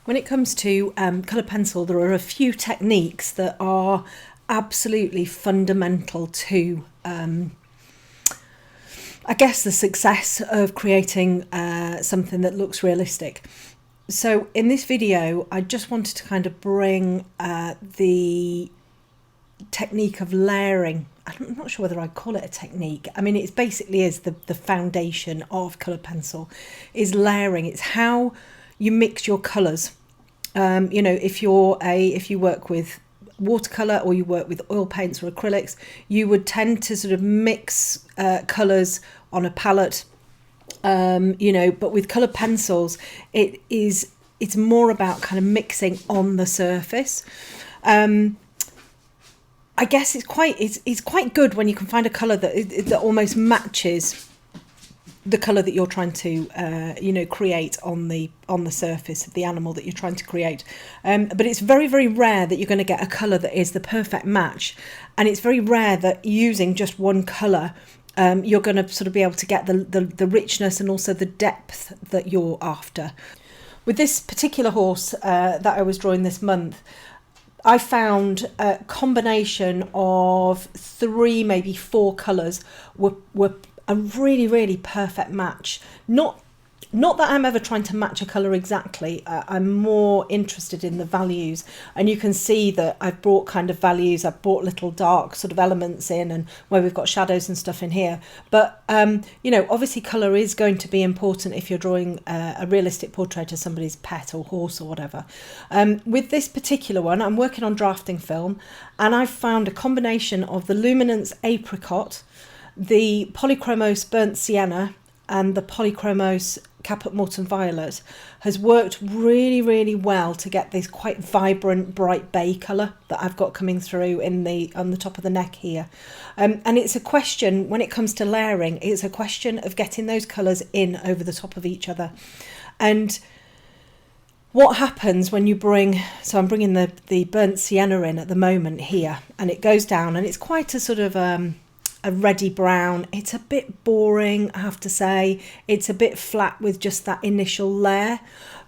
When it comes to coloured pencil, there are a few techniques that are absolutely fundamental to, I guess, the success of creating something that looks realistic. So in this video, I just wanted to kind of bring the technique of layering. I'm not sure whether I'd call it a technique. I mean, it basically is the foundation of coloured pencil, is layering. It's how you mix your colours. You know, if you work with watercolour or you work with oil paints or acrylics, you would tend to sort of mix colours on a palette. You know, but with coloured pencils, it's more about kind of mixing on the surface. I guess it's quite good when you can find a colour that almost matches the colour that you're trying to you know, create on the surface of the animal that you're trying to create. But it's very, very rare that you're going to get a colour that is the perfect match, and it's very rare that using just one colour you're going to sort of be able to get the richness and also the depth that you're after. With this particular horse that I was drawing this month, I found a combination of 3, maybe 4 colours were a really, really perfect match. Not that I'm ever trying to match a colour exactly. I'm more interested in the values, and you can see that I've brought kind of values. I've brought little dark sort of elements in, and where we've got shadows and stuff in here. But you know, obviously colour is going to be important if you're drawing a realistic portrait of somebody's pet or horse or whatever. With this particular one, I'm working on drafting film, and I've found a combination of the Luminance Apricot, the Polychromos Burnt Sienna, and the Polychromos Caput Mortuum Violet has worked really, really well to get this quite vibrant, bright bay colour that I've got coming through on the top of the neck here. And it's a question, when it comes to layering, it's a question of getting those colours in over the top of each other. And what happens when you so I'm bringing the burnt sienna in at the moment here, and it goes down, and it's quite a sort of a reddy brown. It's a bit boring, I have to say. It's a bit flat with just that initial layer.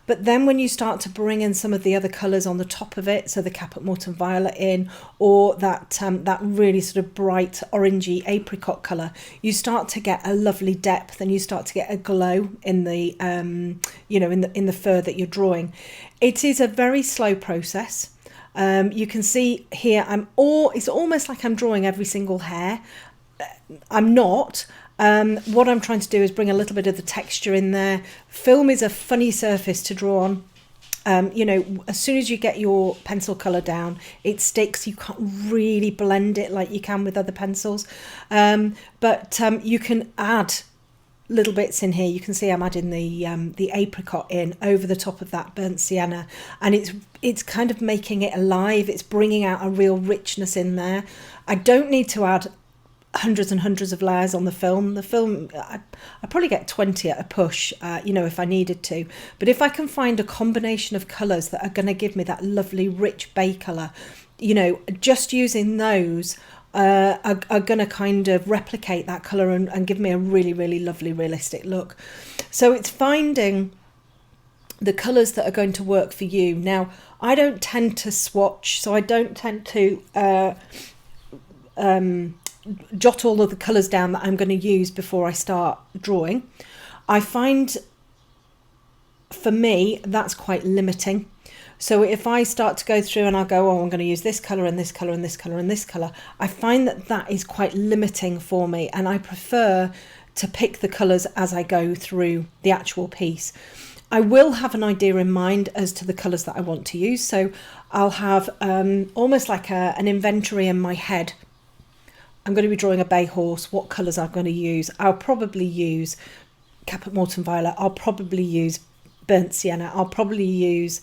But then when you start to bring in some of the other colours on the top of it, so the Caput Mortuum Violet in, or that really sort of bright orangey apricot colour, you start to get a lovely depth, and you start to get a glow in the you know, in the fur that you're drawing. It is a very slow process. You can see here it's almost like I'm drawing every single hair. I'm not. What I'm trying to do is bring a little bit of the texture in there. Film is a funny surface to draw on. You know, as soon as you get your pencil colour down, it sticks. You can't really blend it like you can with other pencils. But you can add little bits in here. You can see I'm adding the apricot in over the top of that burnt sienna, and it's kind of making it alive. It's bringing out a real richness in there. I don't need to add hundreds and hundreds of layers on the film. I probably get 20 at a push, you know, if I needed to. But if I can find a combination of colours that are going to give me that lovely rich bay colour, you know, just using those are going to kind of replicate that colour and give me a really, really lovely realistic look. So it's finding the colours that are going to work for you. Now, I don't tend to swatch, so I don't tend to jot all of the colours down that I'm going to use before I start drawing. I find, for me, that's quite limiting. So if I start to go through and I'll go, oh, I'm going to use this colour and this colour and this colour and this colour, I find that is quite limiting for me, and I prefer to pick the colours as I go through the actual piece. I will have an idea in mind as to the colours that I want to use, so I'll have almost like an inventory in my head. I'm going to be drawing a bay horse. What colours I'm going to use? I'll probably use Caput Mortuum Violet. I'll probably use burnt sienna. I'll probably use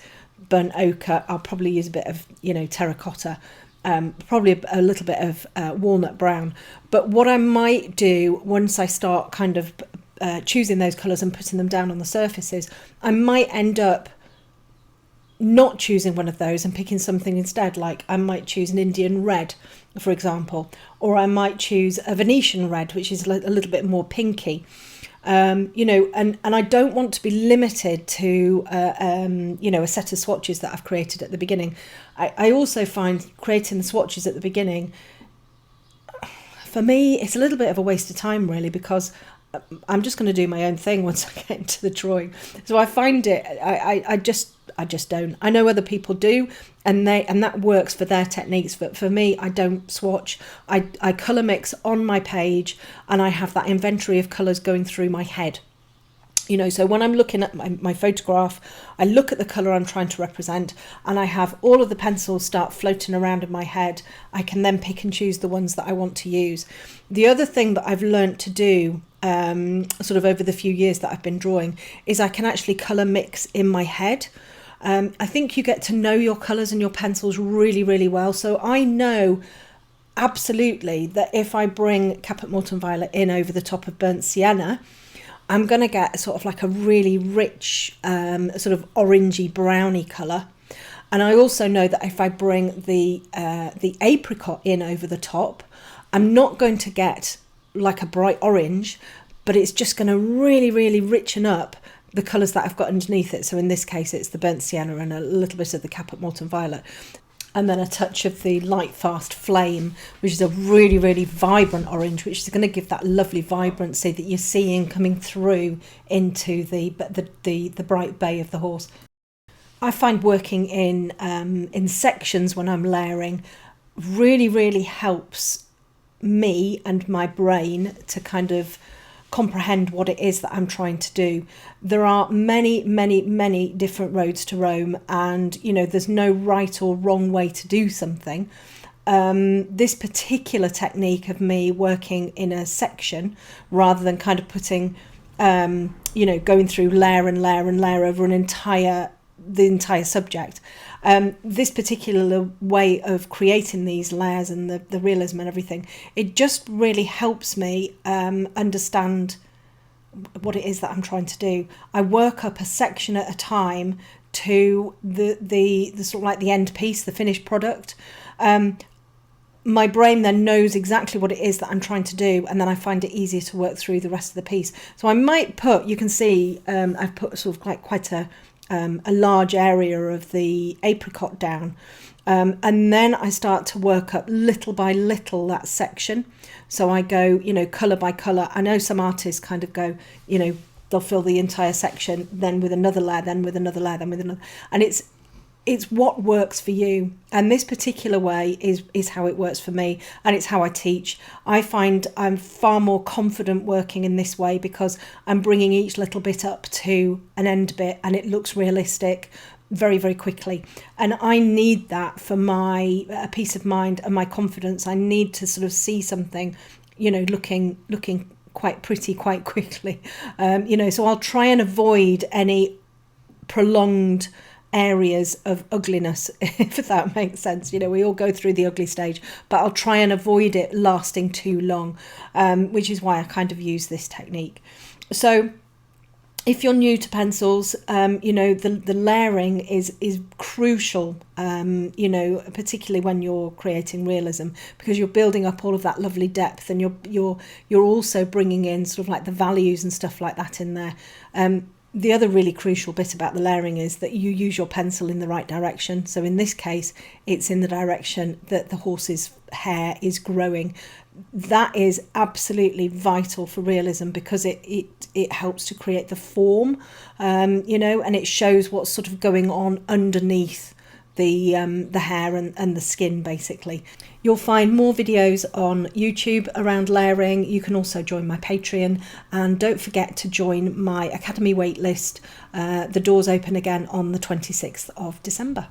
burnt ochre. I'll probably use a bit of, you know, terracotta. Probably a little bit of walnut brown. But what I might do once I start kind of choosing those colours and putting them down on the surfaces, I might end up not choosing one of those and picking something instead. Like I might choose an Indian red, for example, or I might choose a Venetian red, which is a little bit more pinky. you know, and I don't want to be limited to, you know, a set of swatches that I've created at the beginning. I also find creating the swatches at the beginning, for me, it's a little bit of a waste of time, really, because I'm just going to do my own thing once I get into the drawing. So I find it, I just don't. I know other people do, and that works for their techniques, but for me, I don't swatch. I colour mix on my page, and I have that inventory of colours going through my head. You know, so when I'm looking at my photograph, I look at the colour I'm trying to represent, and I have all of the pencils start floating around in my head. I can then pick and choose the ones that I want to use. The other thing that I've learnt to do sort of over the few years that I've been drawing is I can actually colour mix in my head. I think you get to know your colours and your pencils really, really well. So I know absolutely that if I bring Caput Mortuum Violet in over the top of Burnt Sienna, I'm going to get sort of like a really rich sort of orangey browny colour. And I also know that if I bring the apricot in over the top, I'm not going to get like a bright orange, but it's just going to really, really richen up the colours that I've got underneath it. So in this case, it's the Burnt Sienna and a little bit of the Caput Mortuum Violet. And then a touch of the Light Fast Flame, which is a really, really vibrant orange, which is going to give that lovely vibrancy that you're seeing coming through into the bright bay of the horse. I find working in sections when I'm layering really, really helps me and my brain to kind of comprehend what it is that I'm trying to do. There are many, many, many different roads to Rome, and you know, there's no right or wrong way to do something. This particular technique of me working in a section rather than kind of putting you know, going through layer and layer and layer over the entire subject, this particular way of creating these layers and the realism and everything, it just really helps me understand what it is that I'm trying to do. I work up a section at a time to the sort of like the end piece, the finished product. My brain then knows exactly what it is that I'm trying to do, and then I find it easier to work through the rest of the piece. So I might put, you can see I've put sort of like quite a large area of the apricot down, and then I start to work up little by little that section. So I go, you know, colour by colour. I know some artists kind of go, you know, they'll fill the entire section, then with another layer, then with another layer, then with another, and it's what works for you. And this particular way is how it works for me, and it's how I teach. I find I'm far more confident working in this way because I'm bringing each little bit up to an end bit, and it looks realistic very, very quickly. And I need that for my peace of mind and my confidence. I need to sort of see something, you know, looking quite pretty quite quickly. You know, so I'll try and avoid any prolonged areas of ugliness, if that makes sense. You know, we all go through the ugly stage, but I'll try and avoid it lasting too long, which is why I kind of use this technique. So if you're new to pencils, you know, the layering is crucial, you know, particularly when you're creating realism, because you're building up all of that lovely depth, and you're also bringing in sort of like the values and stuff like that in there. The other really crucial bit about the layering is that you use your pencil in the right direction. So in this case, it's in the direction that the horse's hair is growing. That is absolutely vital for realism, because it helps to create the form, you know, and it shows what's sort of going on underneath the hair and the skin, basically. You'll find more videos on YouTube around layering. You can also join my Patreon, and don't forget to join my Academy waitlist. The doors open again on the 26th of December.